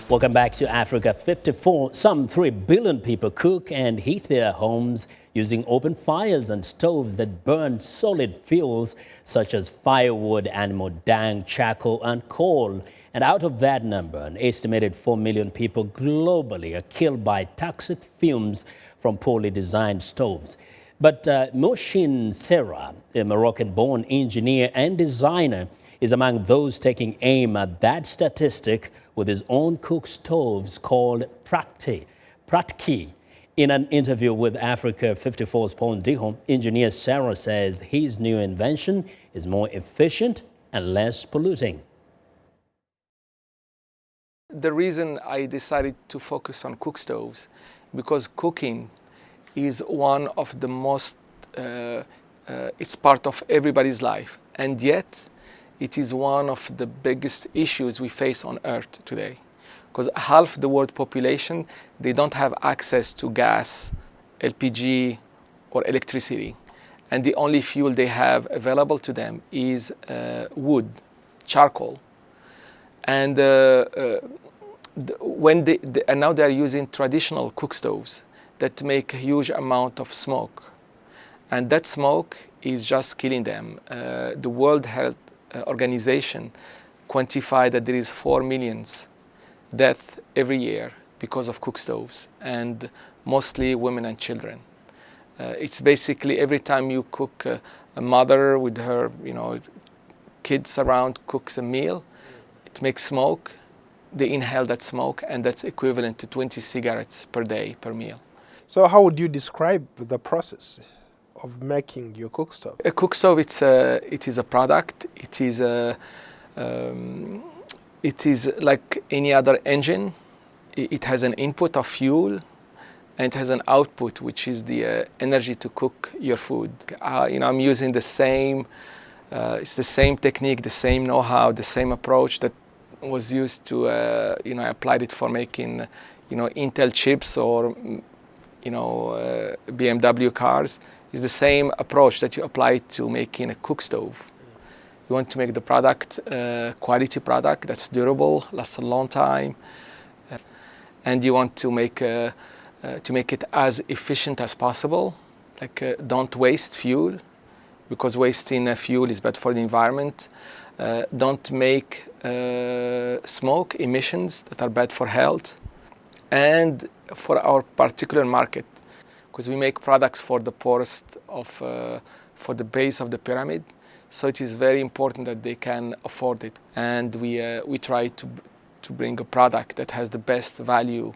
Welcome back to Africa 54. Some 3 billion people cook and heat their homes using open fires and stoves that burn solid fuels such as firewood, animal dung, charcoal and coal. And out of that number, an estimated 4 million people globally are killed by toxic fumes from poorly designed stoves. But Moushine Serrar, a Moroccan-born engineer and designer, is among those taking aim at that statistic with his own cook stoves called Pratki. In an interview with Africa 54's Ndiho, engineer Serrar says his new invention is more efficient and less polluting. The reason I decided to focus on cook stoves, because cooking is one of the most, it's part of everybody's life, and yet it is one of the biggest issues we face on Earth today. Because half the world population, they don't have access to gas, LPG, or electricity. And the only fuel they have available to them is wood, charcoal. And and now they're using traditional cook stoves that make a huge amount of smoke. And that smoke is just killing them. The World Health Organization quantified that there is 4 million deaths every year because of cook stoves, and mostly women and children. It's basically every time you cook, a mother with her kids around cooks a meal, it makes smoke, they inhale that smoke, and that's equivalent to 20 cigarettes per day, per meal. So how would you describe the process of making your cook stove? A cook stove, it is a product. It is like any other engine. It has an input of fuel, and it has an output, which is the energy to cook your food. I'm using the same. It's the same technique, the same know-how, the same approach that was used to. I applied it for making, Intel chips or BMW cars. Is the same approach that you apply to making a cook stove. You want to make the product quality product that's durable, lasts a long time, and you want to make it as efficient as possible. Like don't waste fuel, because wasting fuel is bad for the environment. Don't make smoke emissions that are bad for health, and for our particular market, because we make products for the poorest for the base of the pyramid. So it is very important that they can afford it. And we try to bring a product that has the best value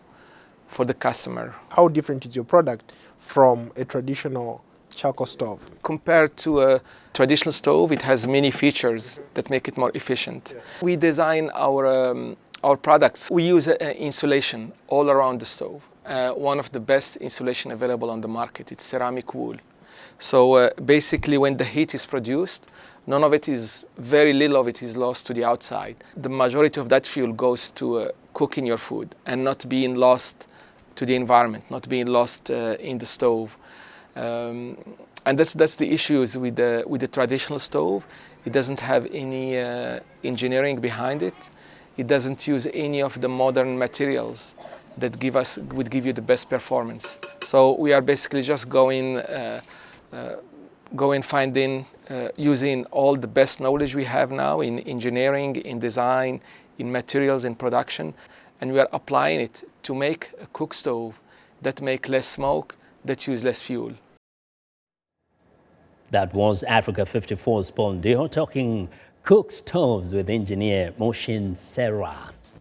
for the customer. How different is your product from a traditional charcoal stove? Compared to a traditional stove, it has many features that make it more efficient. Yeah. We design our products. We use insulation all around the stove. One of the best insulation available on the market. It's ceramic wool. So basically when the heat is produced, very little of it is lost to the outside. The majority of that fuel goes to cooking your food and not being lost to the environment, not being lost in the stove. And that's the issues with the traditional stove. It doesn't have any engineering behind it. It doesn't use any of the modern materials that would give you the best performance. So we are basically just using all the best knowledge we have now in engineering, in design, in materials, in production, and we are applying it to make a cook stove that make less smoke, that use less fuel. That was Africa 54's Ndiho talking cook stoves with engineer Moushine Serrar.